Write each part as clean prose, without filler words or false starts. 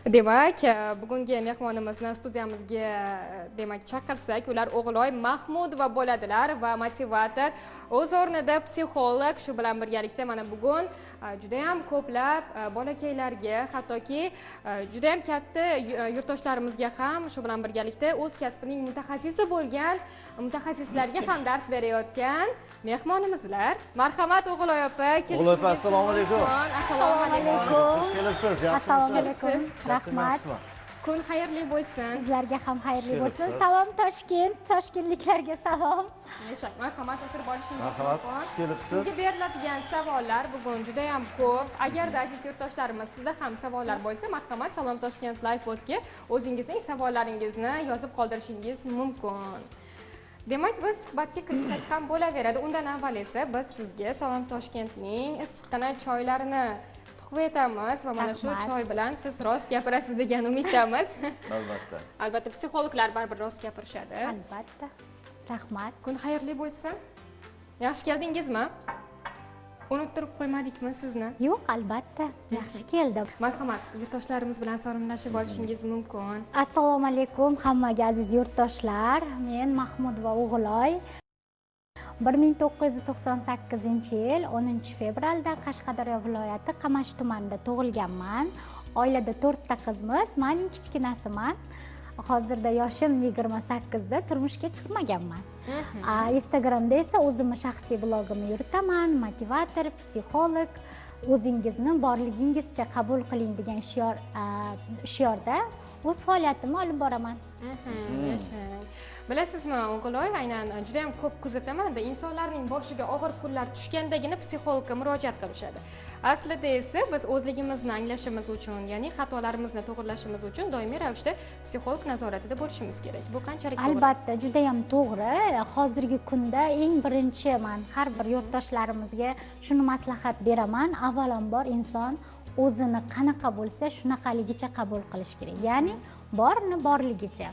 Demak, bugungi mehmonimizni studiyamizga demak chaqirsak, ular O'g'iloy Mahmudova bo'ladilar va motivator, o'z o'rnida psixolog. Shu bilan birgalikda mana bugun juda ham ko'plab bolakaylarga, hattoki juda ham katta yurtdoshlarimizga ham shu bilan birgalikda o'z kasbining mutaxassisi bo'lgan mutaxassislarga ham dars berayotgan mehmonimizlar. Marhamat O'g'iloy opa, kelishingiz mumkin. Assalomu alaykum. Assalomu alaykum. Xush kelibsiz. Yaxshimisiz? Rahmat. Kun xayrli bo'lsin. Sizlarga ham xayrli bo'lsin. Salom Toshkent, toshkentliklarga salom. Marhamat, o'tirib olishingiz Marhamat, mumkin. xush kelibsiz. Sizga beriladigan savollar bugun juda ham ko'p. Agarda aziz yurtdoshlarimiz sizda ham savollar bo'lsa, marhamat Salom Toshkent Live podga o'zingizning savollaringizni yozib qoldirishingiz mumkin. Demak, biz suhbatga kirishsak ham bo'laveradi. Undan avval esa biz sizga Salom Toshkentning issiqqina choylarini aytamiz va mana shu choy bilan siz rost gapirasiz degan umiddamiz. Albatta. Albatta, psixologlar baribir rost gapirishadi. Albatta. Rahmat. Kun xayrli bo'lsin. Yaxshi keldingizmi? Unuttirib qo'ymadikmi sizni? Yo'q, albatta. Yaxshi keldim. Marhamat, yurtdoshlarimiz bilan salomlashib olishingiz mumkin. Assalomu alaykum hammaga aziz yurtdoshlar. Men Mahmudova O'g'iloy. 1998-yil 10-fevralda Qashqadaryo viloyati Qamash tumanida tug'ilganman. Oilada 4 ta qizmiz, men eng kichkinasiman. Hozirda yoshim 28 da, turmushga chiqmaganman. Instagramda esa o'zimning shaxsiy blogimni yuritaman, motivator, psixolog. O'zingizni borligingizcha qabul qiling degan shiorda o'z faoliyatimni olib boraman. Bilasizmi, O'g'iloy, aynan juda ham ko'p kuzataman-da, insonlarning boshiga og'ir kunlar tushgandagina psixologga murojaat qilishadi. Aslida esa biz o'zligimizni anglashimiz uchun, ya'ni xatolarimizni to'g'rilashimiz uchun doimiy ravishda psixolog nazoratida bo'lishimiz kerak. Bu qanchalik to'g'ri? Albatta, juda ham to'g'ri. Hozirgi kunda eng birinchi men har bir yurtdoshlarimizga shuni maslahat beraman. Avvalambor inson o'zini qanaqa bo'lsa, shunaqaligicha qabul qilish kerak. Ya'ni borni borligicha.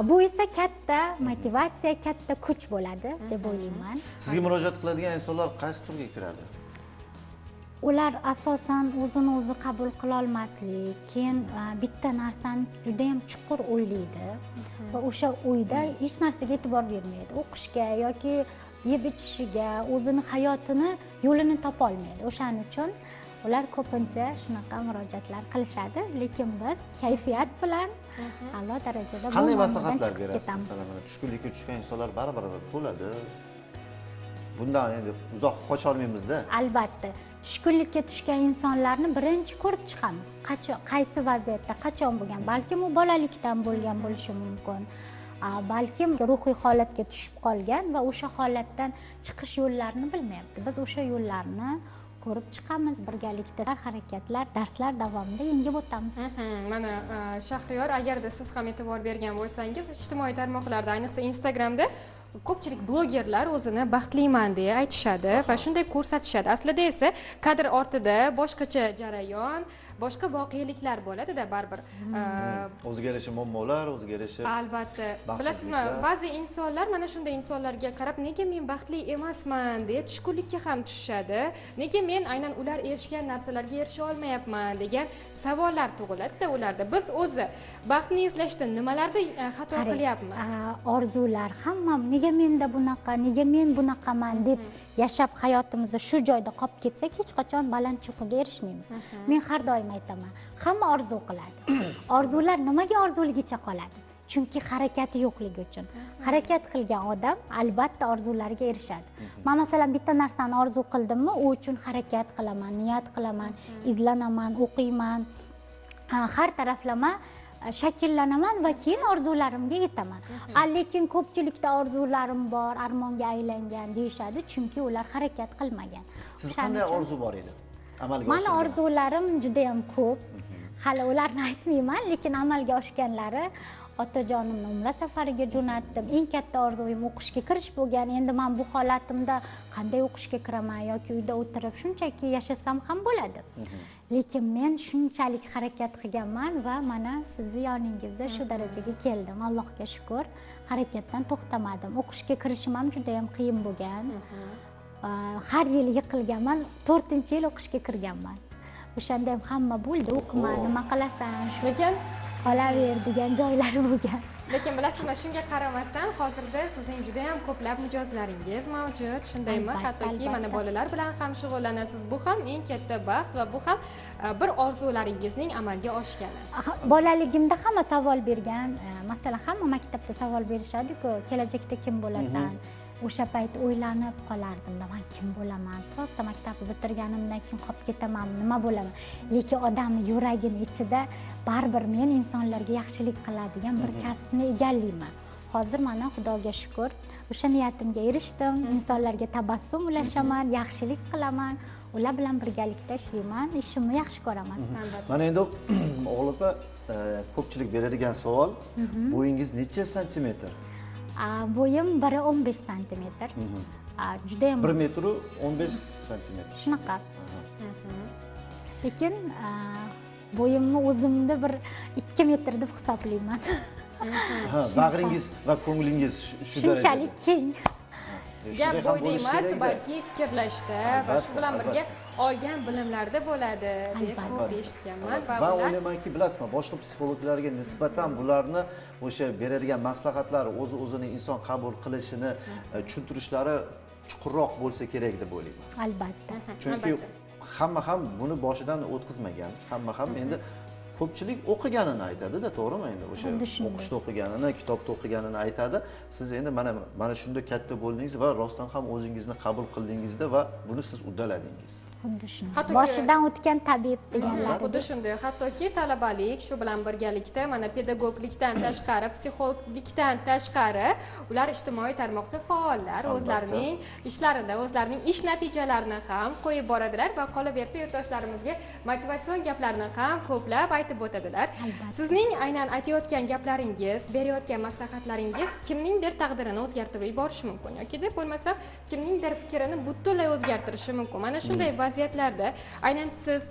Bu esa katta motivatsiya, katta kuch bo'ladi deb o'ylayman. Sizga murojaat qiladigan insonlar qaysi turga kiradi? Ular asosan o'zini o'zi qabul qila olmaslik, keyin bitta narsani juda ham chuqur o'ylaydi va o'sha o'yda hech narsaga e'tibor bermaydi. O'qishga yoki yeb ichishiga, o'zini hayotini yo'lini topa olmaydi. O'shaning uchun ular ko'pincha shunaqa murojaatlar qilishadi, lekin biz kayfiyat bilan a'lo darajada qanday maslahatlar berasiz? Masalan, tushkunlikka tushgan insonlar baribir bo'ladi. Bundan endi uzoq qocha olmaymiz-da. Albatta. Tushkunlikka tushgan insonlarni birinchi ko'rib chiqamiz. Qaysi vaziyatda, qachon bo'lgan? Balkim u bolalikdan bo'lgan bo'lishi mumkin. Balkim ruhiy holatga tushib qolgan va o'sha holatdan chiqish yo'llarini bilmayapti. Biz o'sha yo'llarni ko'rib chiqamiz, birgalikda harakatlar, darslar davomida yengib o'tamiz. Mana Shahriyor, agarda siz ham e'tibor bergan bo'lsangiz, ijtimoiy tarmoqlarda, ayniqsa Instagramda ko'pchilik blogerlar o'zini baxtliman deya aytishadi va shunday ko'rsatishadi. Aslida esa kadr ortida boshqacha jarayon, boshqa voqeliklar bo'ladi-da baribir. O'ziga yarasha muammolar, o'ziga yarasha. Albatta. Bilasizmi, ba'zi insonlar mana shunday insonlarga qarab, nega men baxtli emasman deya tushkunlikka ham tushishadi. Nega men aynan ular erishgan narsalarga erisha olmayapman degan savollar tug'iladi-da ularda. Biz o'zi baxtni izlashda nimalarda xato qilyapmiz? Orzular hamma nega menda bunaqa, nega men bunaqaman deb yashab hayotimizda shu joyda qolib ketsak, hech qachon baland cho'qqiga erishmaymiz. Men har doim aytaman, hamma orzu qiladi. Orzular nimaga orzuligicha qoladi? Chunki harakati yo'qligi uchun. Harakat qilgan odam albatta orzulariga erishadi. Men masalan bitta narsani orzu qildimmi, u uchun harakat qilaman, niyat qilaman, izlanaman, o'qiyman. Har taraflama shakllanaman va keyin orzularimga yetaman. Lekin ko'pchilikda orzularim bor, armonga aylangan deyishadi, chunki ular harakat qilmagan. Siz qanday orzu bor edi? Amalga oshirgan? Meni orzularim juda ham ko'p. Hali ularni aytmayman, lekin amalga oshganlari otajonimni umra safariga jo'natdim. Eng katta orzuyim o'qishga kirish bo'lgan. Endi men bu holatimda qanday o'qishga kiraman yoki uyda o'tirib shunchaki yashasam ham bo'ladi. Lekin men shunchalik harakat qilganman va mana sizni yoningizda shu darajaga keldim. Allohga shukr, harakatdan to'xtamadim. O'qishga kirishim ham juda ham qiyin bo'lgan. Har yil yiqilganman, 4-yil o'qishga kirganman. o'shanda ham hamma bo'ldi o'qima nima qilasan shu lekin qolaver degan joylari bo'lgan. lekin bilasizmi, shunga qaramasdan hozirda sizning juda ham ko'plab mijozlaringiz mavjud, shundaymi? Hattoki mana bolalar bilan ham shug'ullanasiz. Bu ham eng katta baxt va bu ham bir orzularingizning amalga oshgani. Bolaligimda hamma savol bergan, masalan, hamma maktabda savol berishadi-ku, kelajakda kim bo'lasan? O'sha payt o'ylanib qolardim, men kim bo'laman? Prosta maktabni bitirganimdan keyin qolib ketamanmi, nima bo'laman? Lekin odamning yuragini ichida baribir men insonlarga yaxshilik qiladigan bir kasbni egallayman. Hozir mana Xudoga shukr, o'sha niyatimga erishdim. Insonlarga tabassum ulashaman, yaxshilik qilaman. Ular bilan birgalikda ishlayman, ishimni yaxshi ko'raman. Mana endi o'g'il opa, ko'pchilik beradigan savol, bo'yingiz necha santimetr? Bo'yim 1.15 santimetr. Juda ham 1 metr 15 santimetr. Shunaqa. Lekin bo'yimni o'zimni bir 2 metr deb hisoblayman. Bag'ringiz va ko'nglingiz shu darajada. Shunchalik keng. Gap bo'yda emas, balki fikrlashda va shu bilan birga olgan bilimlarda bo'ladi deb ko'p eshitganman va o'ylaymanki, bilasizmi, boshqa psixologlarga nisbatan bularni o'sha beradigan maslahatlari o'zini inson qabul qilishini tushuntirishlari chuqurroq bo'lsa kerak deb o'ylayman. Albatta. Chunki hamma ham buni boshidan o'tkazmagan. Hamma ham endi ko'pchilik o'qiganini aytadi-da, to'g'rimi? Endi o'sha o'qishda o'qiganini, kitobda o'qiganini aytadi. Siz endi mana shunda katta bo'ldingiz va rostdan ham o'zingizni qabul qildingizda va buni siz uddaladingiz. Xuddi shunday. Boshidan o'tgan tabib deganlar. Xuddi shunday. Hattoki talabalik shu bilan birgalikda mana pedagoglikdan tashqari, psixologlikdan tashqari ular ijtimoiy tarmoqda faollar, o'zlarining ishlarida, o'zlarining ish natijalarini ham qo'yib boradilar va qolaversa yurtdoshlarimizga motivatsion gaplarni ham ko'plab aytib o'tadilar. Sizning aynan aytayotgan gaplaringiz, berayotgan maslahatlaringiz kimningdir taqdirini o'zgartirib yuborishi mumkin yoki deb bo'lmasa kimningdir fikrini butunlay o'zgartirishi mumkin. Mana shunday vaziyatlarda aynan siz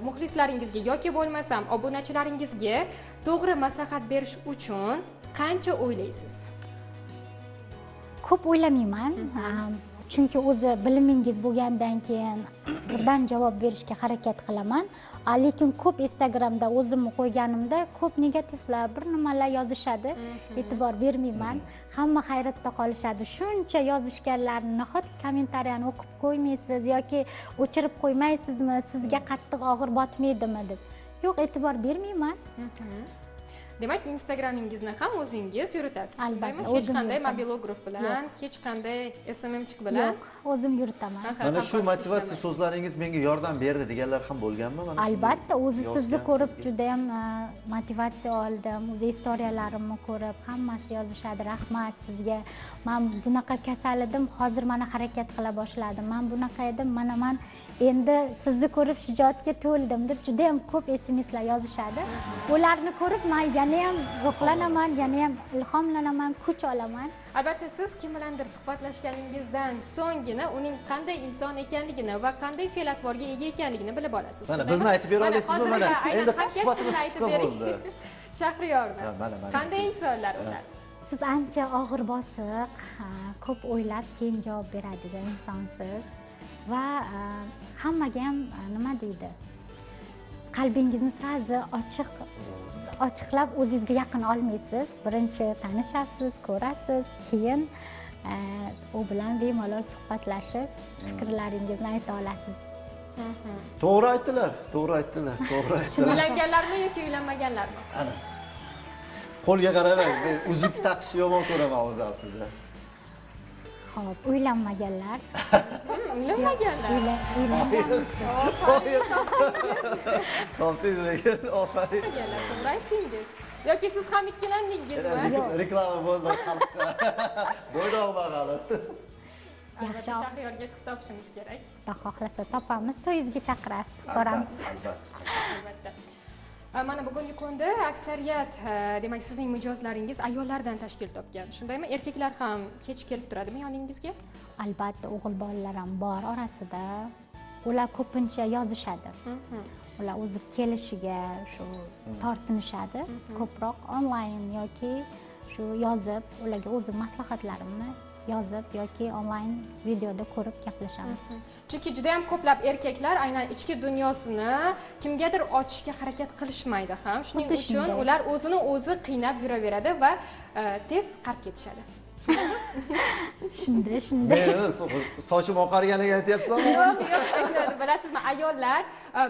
muxlislaringizga yoki bo'lmasam obunachilaringizga to'g'ri maslahat berish uchun qancha o'ylaysiz? Ko'p o'ylamayman. Chunki o'zi bilimingiz bo'lgandan keyin birdan javob berishga harakat qilaman. Lekin ko'p Instagramda o'zimni qo'yganimda ko'p negativlar, bir nimalar yozishadi. E'tibor bermayman. Hamma hayratda qolishadi. Shuncha yozishganlarni nahotki kommentariyani o'qib qo'ymaysiz yoki o'chirib qo'ymaysizmi? Sizga qattiq og'ir botmaydimi deb. Yo'q, e'tibor bermayman. Demak, Instagramingizni ham o'zingiz yuritasiz. Albatta, hech qanday mobilograf bilan, hech qanday SMMchik bilan. Yo'q, o'zim yuritaman. Mana shu motivatsiya so'zlaringiz menga yordam berdi deganlar ham bo'lganmi? Mana albatta, o'zi sizni ko'rib juda ham motivatsiya oldim. O'zi istoriyalarimni ko'rib hammasi yozishadi. Rahmat sizga. Men bunaqa kasal edim, hozir mana harakat qila boshladim. Men bunaqa edim, mana men endi sizni ko'rib shijoatga to'ldim deb juda ham ko'p SMSlar yozishadi. Ularni ko'rib men yana ham ruhlanaman, yana ham ilhomlanaman, kuch olaman. Albatta, siz kim bilandir suhbatlashganingizdan so'nggina uning qanday inson ekanligini va qanday fe'l-atvorga ega ekanligini bilib olasiz. Mana bizni aytib bera olasizmi? Mana endi suhbatimiz qisqa bo'ldi. Shahriyorni. Qanday insonlar ular? Siz ancha og'ir bosiq, ko'p o'ylab keyin javob beradigan insonsiz va hammaga ham nima deydi? Qalbingizni sirasi ochiqlab o'zingizga yaqin olmaysiz. Birinchi tanishasiz, ko'rasiz, keyin u bilan bemalol suhbatlashib, fikrlaringizni ayta olasiz. To'g'ri aytdilar, to'g'ri aytdilar, to'g'ri aytdilar. Uylanganlarmi yoki uylanmaganlarmi? Ana. Qo'lga qaramang, uzuk taqishni yomon ko'raman o'zi aslida. Xo'p, uylanmaganlar. Uylanmaganlar. Uylangansiz. Topdingiz lekin ofarin. To'g'ri aytdingiz. Yoki siz ham ikkilandingizmi? Reklama bo'ldi xalqqa. Bo'ydoqman hali. Yaxshi, Shahriyorga qiz topishimiz kerak. Xudo xohlasa topamiz, to'yingizga chaqirasiz, ko'ramiz. Albatta. Mana bugungi kunda aksariyat, demak, sizning mijozlaringiz ayollardan tashkil topgan. Shundaymi? Erkaklar ham kech kelib turadimi yoningizga? Albatta, o'g'il bolalar ham bor orasida. Ular ko'pincha yozishadi. Ular o'zi kelishiga shu tortinishadi. Ko'proq onlayn yoki shu yozib, ularga o'zim maslahatlarimni yozib yoki onlayn videoda ko'rib gaplashamiz. Chunki juda ham ko'plab erkaklar aynan ichki dunyosini kimgadir ochishga harakat qilishmaydi ham. Shuning uchun ular o'zini o'zi qiynab yuraveradi va tez qarib ketishadi. Shunday. Sochim oqarganiga aytyapsizlarmi? Yo'q, bilasizmi, ayollar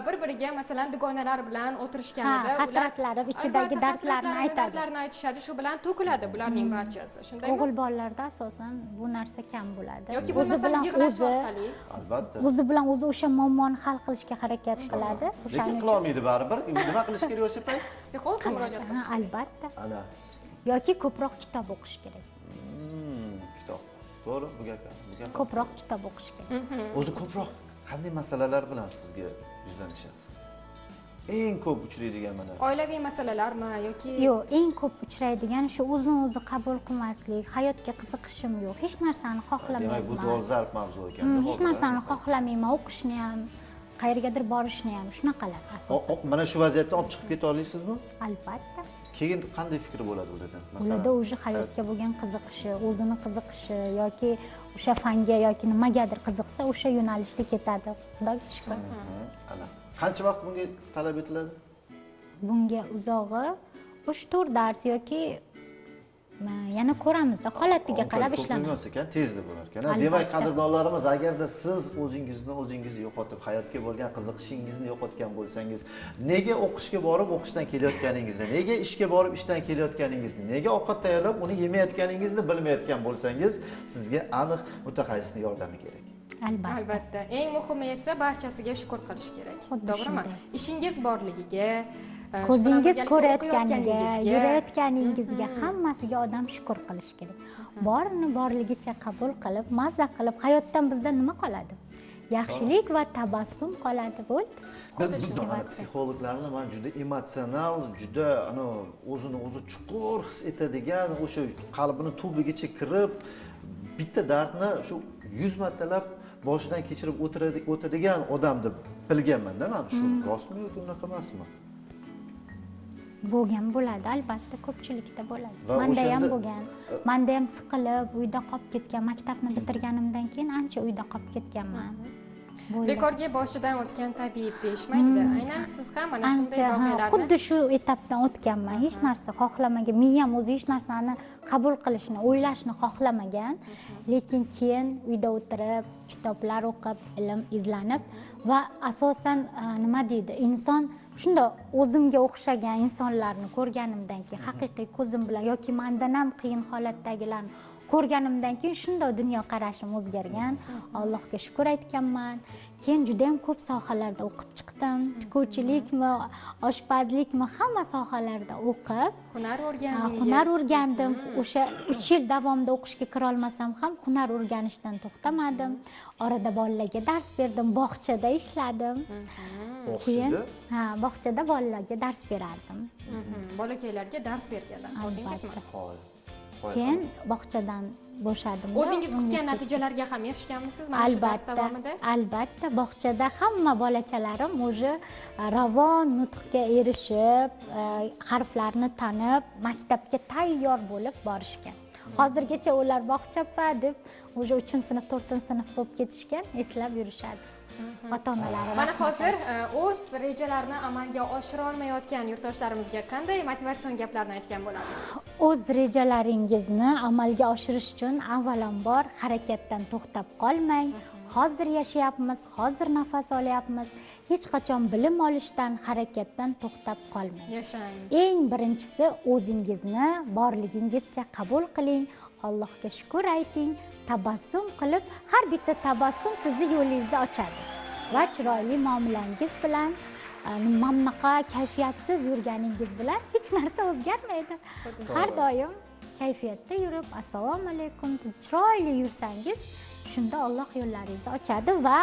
bir-biriga masalan dugonalar bilan o'tirishganida hasratlari ichidagi dardlarni aytadi. Dardlarni aytishadi, shu bilan to'kiladi bularning barchasi. Shundaymi? O'g'il bolalarda asosan bu narsa kam bo'ladi. Yoki bo'lmasa yig'lash orqali. Albatta. O'zi bilan o'zi o'sha muammoni hal qilishga harakat qiladi. Lekin qila olmaydi baribir. Nima qilish kerak o'sha payt? Psixologga murojaat qilish. Albatta. Ana. Yoki ko'proq kitob o'qish kerak. Kitob. To'g'ri, bu gap. Ko'proq kitob o'qish kerak. O'zi ko'proq qanday masalalar bilan sizga yuzlanishadi? Eng ko'p uchraydigan mana. Oilaviy masalalarmi yoki Yo'q, eng ko'p uchraydigan shu o'zini o'zi qabul qilmaslik, hayotga qiziqishim yo'q, hech narsani xohlamayman. Demak, bu dolzarb mavzu ekan. Hech narsani xohlamayman, o'qishni ham, qayergadir borishni ham, shunaqalar asosan. Mana shu vaziyatdan olib chiqib keta olasizmi? Albatta. Keyin qanday fikr bo'ladi ulardan? Ularda o'zi hayotga bo'lgan qiziqishi, o'zini qiziqishi yoki o'sha fanga yoki nimagadir qiziqsa, o'sha yo'nalishga ketadi. Xudoga shukr. Ana. Qancha vaqt bunga talab etiladi? Bunga uzog'i 3-4 dars yoki yana ko'ramizda, holatiga qarab ishlanadi. Emas ekan, tezda bo'lar ekan. Demak, qadrdonlarimiz, agarda siz o'zingiz yo'qotib, hayotga bo'lgan qiziqishingizni yo'qotgan bo'lsangiz, nega o'qishga borib, o'qishdan kelayotganingizni, nega ishga borib, ishdan kelayotganingizni, nega ovqat tayyorlab, uni yemayotganingizni bilmayotgan bo'lsangiz, sizga aniq mutaxassisning yordami kerak. Albatta. Eng muhimi esa barchasiga shukr qilish kerak. To'g'rimi? Ishingiz borligiga, ko'zingiz ko'rayotganiga, yurayotganingizga, hammasiga odam shukr qilish kerak. Borini borligicha qabul qilib, mazza qilib, hayotdan bizda nima qoladi? Yaxshilik va tabassum qoladi, bo'ldi. Psixologlarni men juda emotsional, juda o'zini o'zi chuqur his etadigan, o'sha qalbining tubigacha kirib, bitta dardni shu 100 martalab boshidan kechirib o'tadigan odam deb bilganman-da men. Shu rostmi yoki unaqa emasmi? Bo'ladi, albatta, ko'pchilikda bo'ladi. Menda ham bo'lgan. Menda ham siqilib, uyda qolib ketgan, maktabni bitirganimdan keyin ancha uyda qolib ketganman. Bekorga boshidan o'tgan tabiiy deyishmaydi. Aynan siz ham mana shunday voqealarni xuddi shu etapdan o'tganman. Hech narsa xohlamagan, miyam o'zi hech narsani qabul qilishni, o'ylashni xohlamagan, lekin keyin uyda o'tirib, kitoblar o'qib, ilm izlanib va asosan nima deydi, inson shunda o'zimga o'xshagan insonlarni ko'rganimdan keyin, haqiqiy ko'zim bilan yoki mendan ham qiyin holatdagilarni ko'rganimdan keyin shunda dunyo qarashim o'zgargan. Allohga shukr aytganman. Keyin juda ham ko'p sohalarda o'qib chiqdim. Tikuvchilikmi, oshpazlikmi, hamma sohalarda o'qib, hunar o'rgandim. O'sha 3 yil davomida o'qishga kira olmasam ham hunar o'rganishdan to'xtamadim. Orada bolalarga dars berdim, bog'chada ishladim. Keyin bog'chada bolalarga dars berardim. Bolakaylarga dars berganlar. Qo'ldingizmi? Keyin bog'chadan bo'shadim. O'zingiz kutgan natijalarga ham erishganmisiz mana shu dars davomida? Albatta, bog'chada hamma bolachalarim o'zi ravon nutqga erishib, harflarni tanib, maktabga tayyor bo'lib borishgan. Hozirgacha ular bog'chapa deb o'zi 3-sinf, 4-sinf bo'lib ketishgan, eslab yurishadi. Ota-onalari. Mana hozir o'z rejalarini amalga oshira olmayotgan yurtdoshlarimizga qanday motivatsion gaplarni aytgan bo'lardingiz? O'z rejalaringizni amalga oshirish uchun avvalambor harakatdan to'xtab qolmang. Hozir yashayapmiz, hozir nafas olyapmiz. Hech qachon bilim olishdan, harakatdan to'xtab qolmang. Yashang. Eng birinchisi o'zingizni borligingizcha qabul qiling. Allohga shukr ayting. Tabassum qilib, har bitta tabassum sizni yo'lingizni ochadi va chiroyli muomalangiz bilan, mamnaqa kayfiyatsiz yurganingiz bilan hech narsa o'zgarmaydi. Har doim kayfiyatda yurib, assalomu alaykum deb chiroyli yursangiz, shunda Alloh yo'llaringizni ochadi va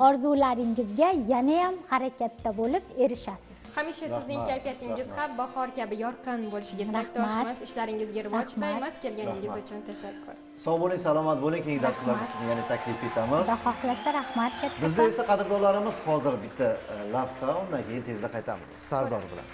orzularingizga yana ham harakatda bo'lib erishasiz. Hamisha sizning kayfiyatingiz ham bahor kabi yorqin bo'lishiga tilakdoshmiz. Ishlaringizga rivoj tilaymiz. Kelganingiz uchun tashakkur. Sog' bo'ling, salomat bo'ling. Keyingi dasturlarda sizni yana taklif etamiz. Xudo xohlasa, rahmat katta. Bizda esa qadrdonlarimiz hozir bitta lavha, undan keyin tezda qaytamiz. Sardor bilan.